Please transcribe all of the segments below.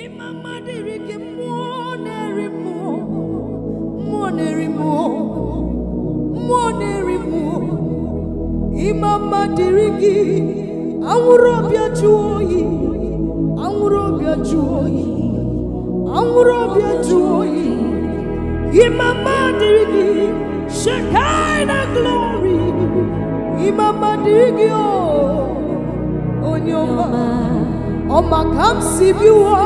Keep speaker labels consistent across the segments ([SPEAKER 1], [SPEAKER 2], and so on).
[SPEAKER 1] Imama dirigi monerimu. Imama dirigi awurobia juoyi. Imama dirigi Shekinah glory. Imama dirigi onyoma. Oma kam sibiwa.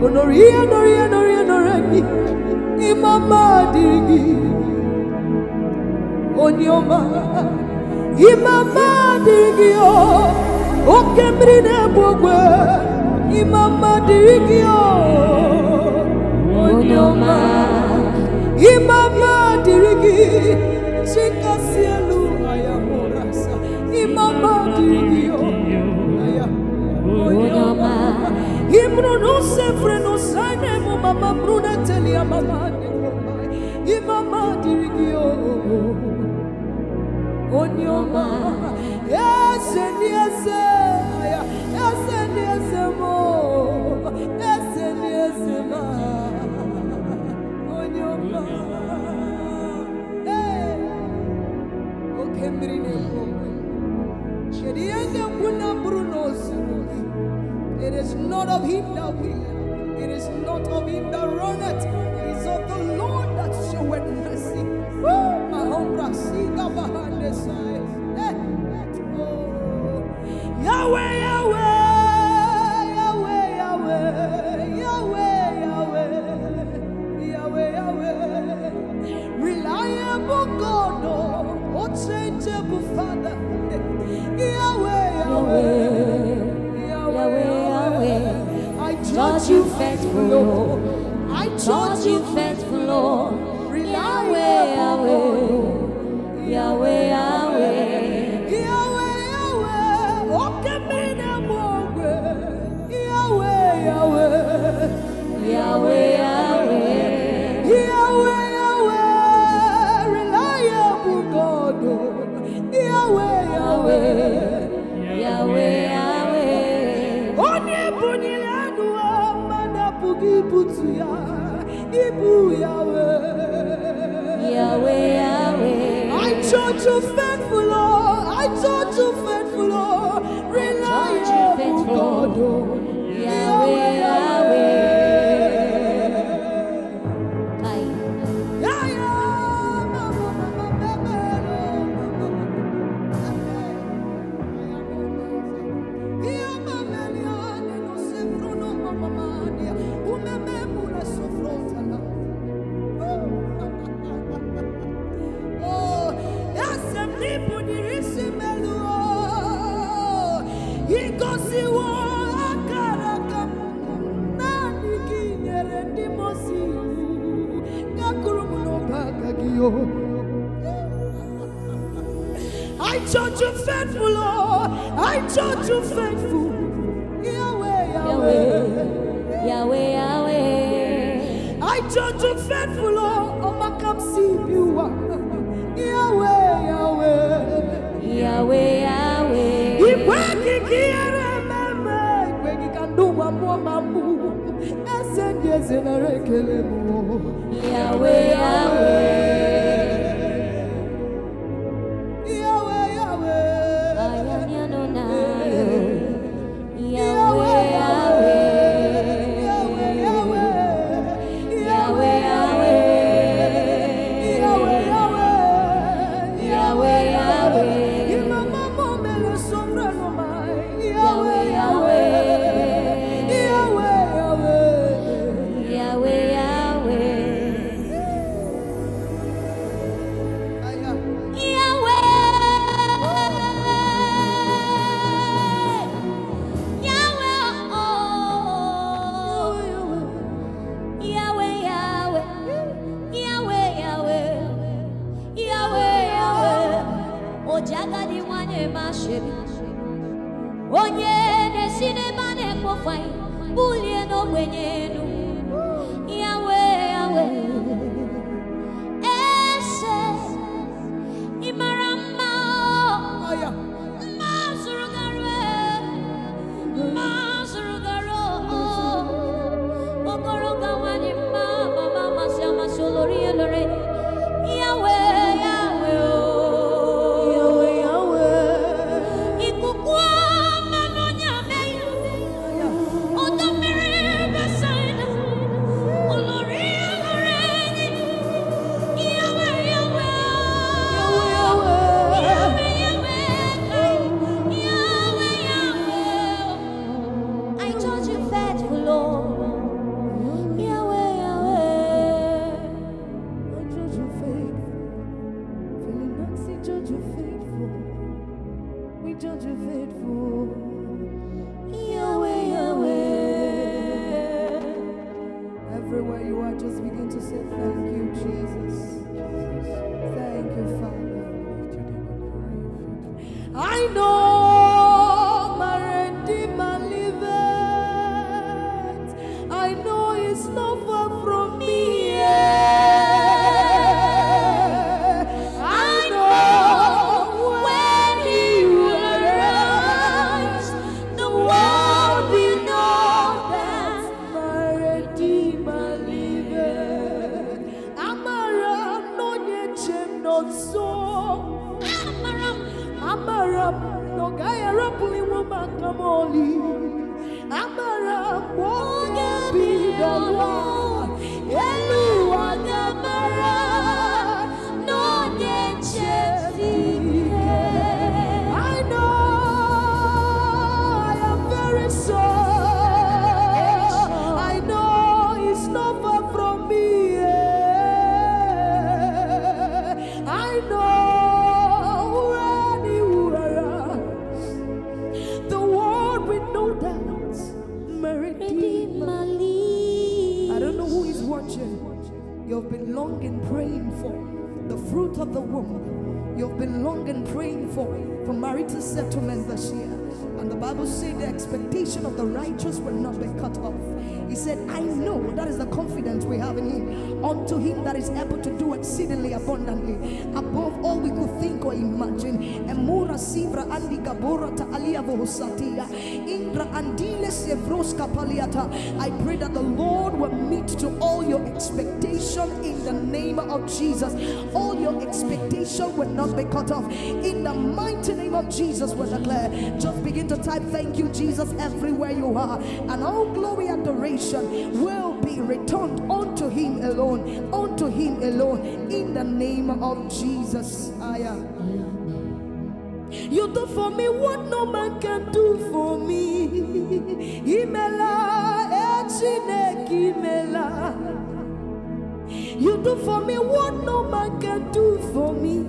[SPEAKER 1] Onoria. Imama dirigi onyoma. Imama dirigi okemrine bogwe. Imama dirigi onyoma. Imama dirigi chikasielu ayamorasa. Imama dirigi onyoma. Imro no sefre no sane mo mama bruna telia mama ne. Imama dirigi onyoma. Yes mo. Yes ma. Onyoma. Hey. Okay, mrine bogwe. Shedianga kuna bruno zuru. It is not of him that willeth, it is not of him that runneth, it is of the Lord that showeth mercy. Yahweh, reliable God, unchangeable Father. Yahweh. I judge you faithful, Lord. I judge you faithful, Lord. Yahweh. Okay, me na mogwe. Yahweh. Reliable God. Yahweh. Onye bunilanu mana pugi putuya. Ibu Yahweh. I judge you faithful, Lord. Reliable God. Yahweh. I judge you faithful, Lord. I judge you faithful. Yahweh. I judge you faithful, Lord. Oh, my come see you. Yahweh. Jagadi wane mashebi onye nesine mane kofai bulie no gwenyenu Yahweh ese imarama mazurugaro Redeemer. I don't know who is watching. You've been longing, praying for the fruit of the womb. You've been longing, praying for marital settlement this year. And the Bible said the expectation of the righteous will not be cut off. He said, I know, that is the confidence we have in him. Unto him that is able to do exceedingly abundantly, above all we could think or imagine. Emura sivra andi gabora ta alia vohosatia. Indra andile sevroska paliata. I pray that the Lord will meet to all your expectation in the name of Jesus. All your expectation will not be cut off. In the mighty name of Jesus, we declare. Just begin to type, thank you, Jesus, everywhere you are. And all glory and adoration will be returned unto him alone, in the name of Jesus. You do for me what no man can do for me. You do for me what no man can do for me.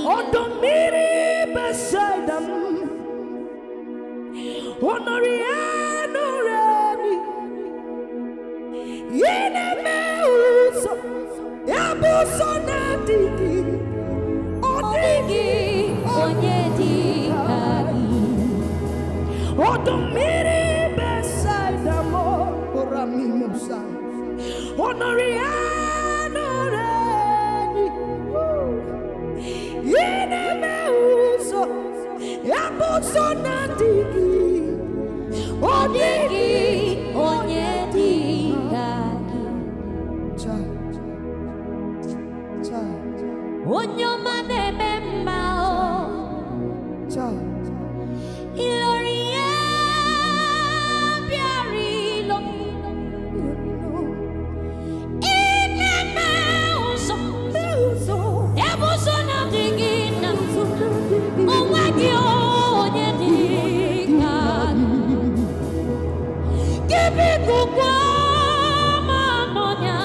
[SPEAKER 1] Odomiri beside them, Honoriano Remy, Yenemeuso, Yabusonati, Odigi, Onyedi, Odomiri beside them, Oramimusa, Honoriano Remy, Yenemeuso, Yabusonati, Odigi, Onyedi, Onyomane Membao, Iloria Piarilo, Inemeuso, Ebusona Digina, Omagio Onyedika, Kibikukwa Manonya.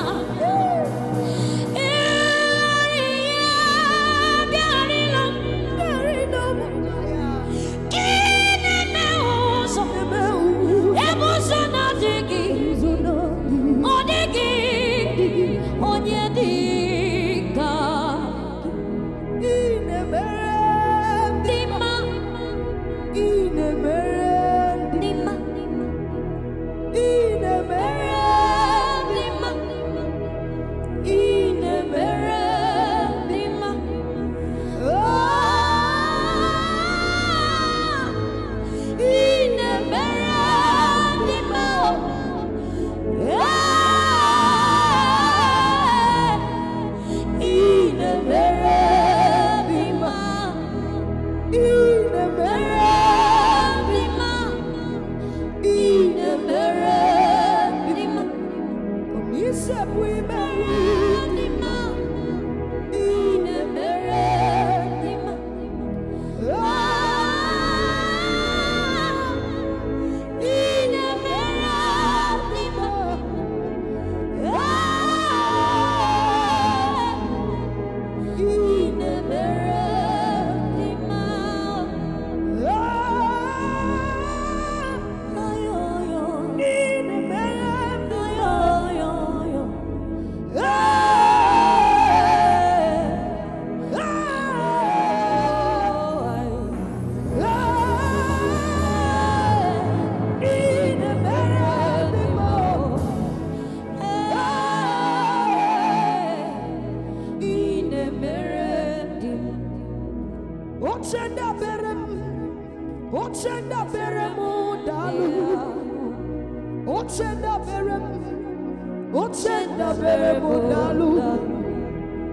[SPEAKER 1] beremo dalu.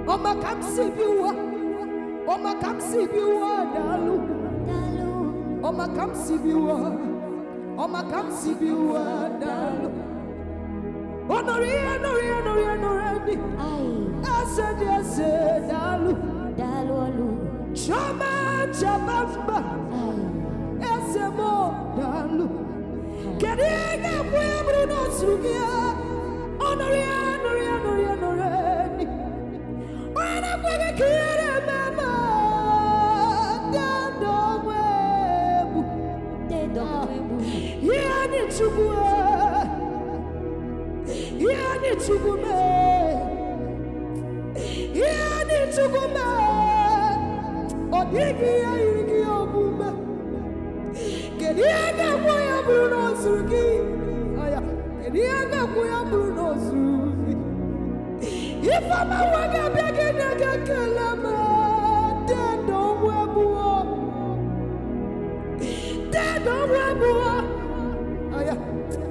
[SPEAKER 1] Oma kamsi biwa. Oma kamsi biwa dalu. Oma kamsi biwa. Oma kamsi biwa dalu. Onoria ase dalu. Chama chabamba. Ese mo dalu. Keriga kuya Bruno Sugia. Onoria. Wana kwege kire mama. Dedomwebu. Yani chubua. Yani chugume. Odigi ya irigi obume. Keriga kuya Bruno Sugi. Aya. Keriga kuya Bruno Sugi. If I'm a wanga begging a kalama, dead don't webu. Dead don't webu.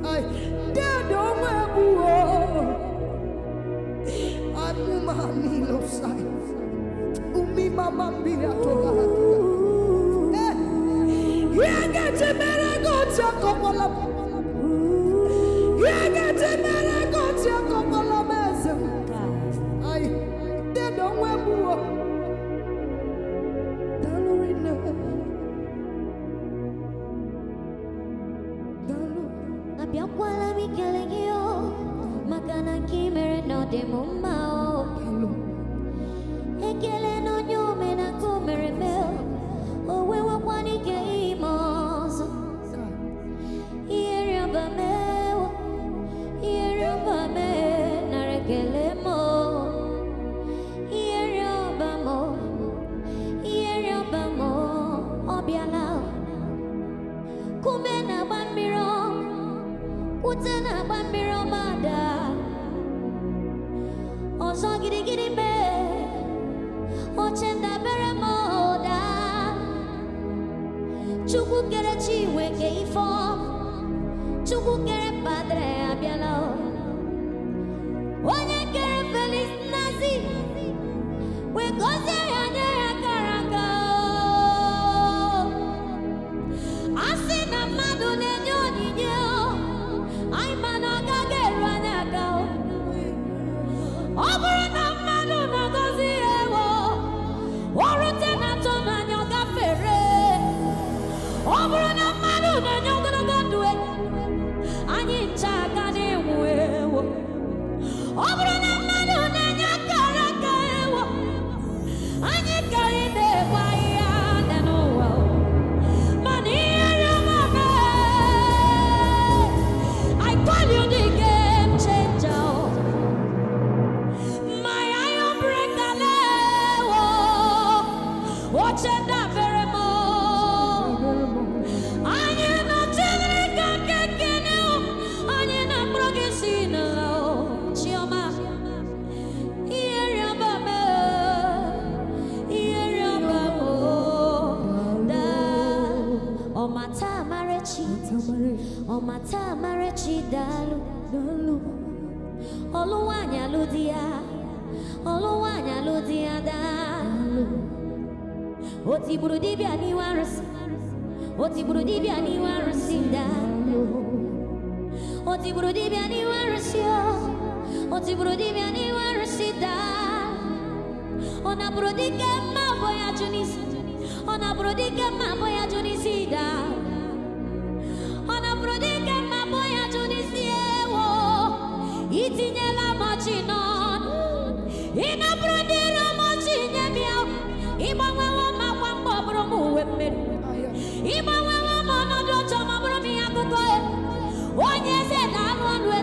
[SPEAKER 1] Ay, dead don't webu. Mami lo sai. Umi mama mbira toga. Yanga temera gocha kopola. Yanga temera gocha kopola mezem. Ay, they don't wear boo. Dalurina. Dalu.
[SPEAKER 2] Abiakwala mikelengio. Makana kimere no de mumao. Ekele no nyome na kumere meo. Owe wakwani ke imos. Iyeriamba me narekele mo. Iyeriamba mo obiala. Kumena bambiro. Kutena bambiro mada. Ozo gidi me. Ochenda bere moda. Chuku kere chiwe ke ifo. Chuku kere padre abiala. Onye kere Feliz Nazi. We goze anye ya karaka. Asi na madu nenyo ninyo. Ay mano gageru anyaka. Oburu na madu na gozi ewo. Orute na tona nyoga fere. Oburu na madu na nyoga godwe. Anyi chaka ni wewo. Oburu na madu na nyoga raka ewo. Anyi kaide kwa ya nanowa. Mani mama. I call you the game changer. My iron breaker lewo. Ochenda very more. Anyi no chile kakekene. Anyi na progesina lo. Chioma. Iyeriamba mo. Da. Omata marechi dalu. Oluwanya ludia dalu. Otiburu dibia ni warasi dalu. Otiburu dibia ni warasi dalu. Ona brodike mambo ya junisi dalu. Ona brodike mambo ya junisi ewo. Itinyela machinon. Ina brodira machinye miao. Ibawe wa makwambo bromu wemen. Ibawe wa monodo chama bromi akukoe. Onye se dalonwe.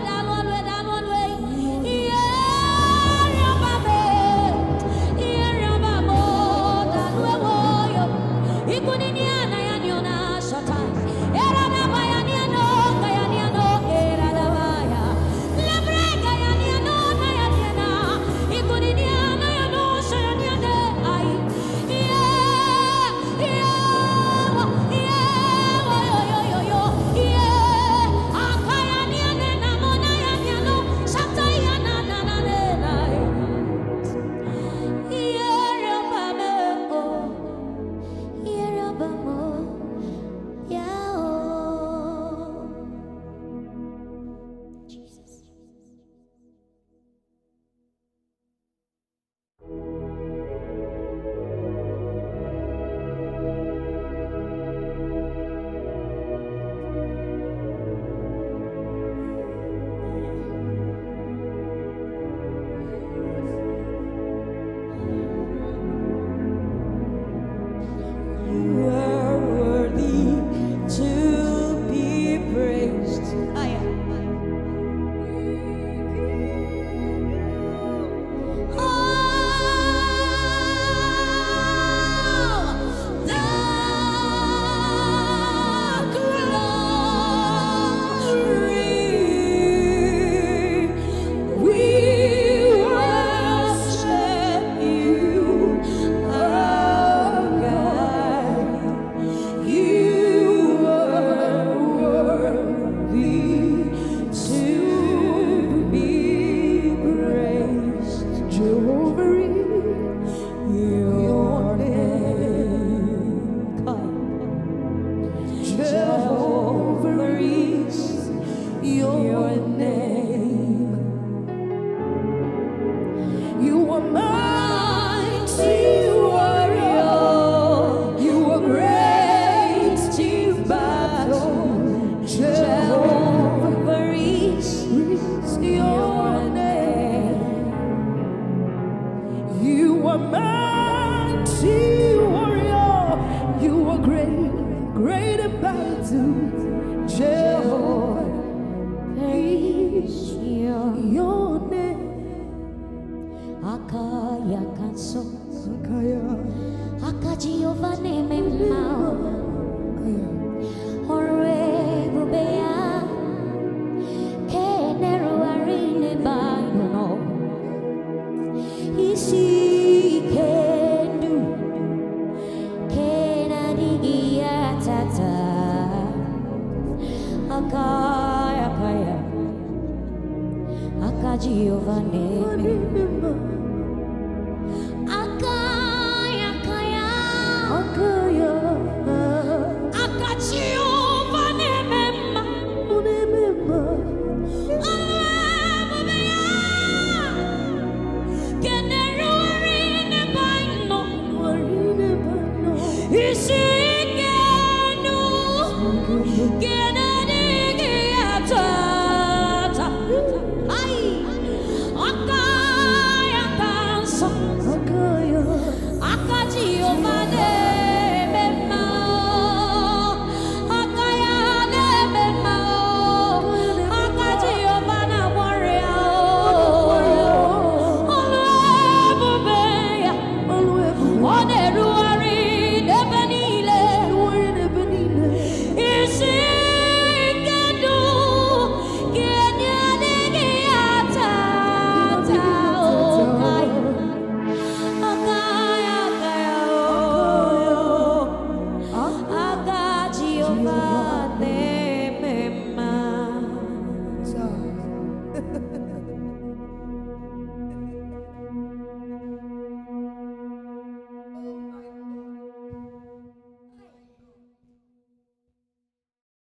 [SPEAKER 2] Iyeriamba mo dalwe woyo. Ikunini ana ya niona shata. Era na baya niano era da baya. Lebrega ya niano na ya niana. Ikunini ana ya no shaya niane ai. Yeah.
[SPEAKER 1] are mighty warrior. You are great in battle. Jehovah is your name. You are mighty warrior. You are great in battle. Jehovah is your name.
[SPEAKER 2] Akaya kanso,
[SPEAKER 1] Akaya.
[SPEAKER 2] Akajihova neme mao, Ore bubea, Keneru arine bayono, Isi kendu, Kenadigia tata, Akaya, Akajihova neme.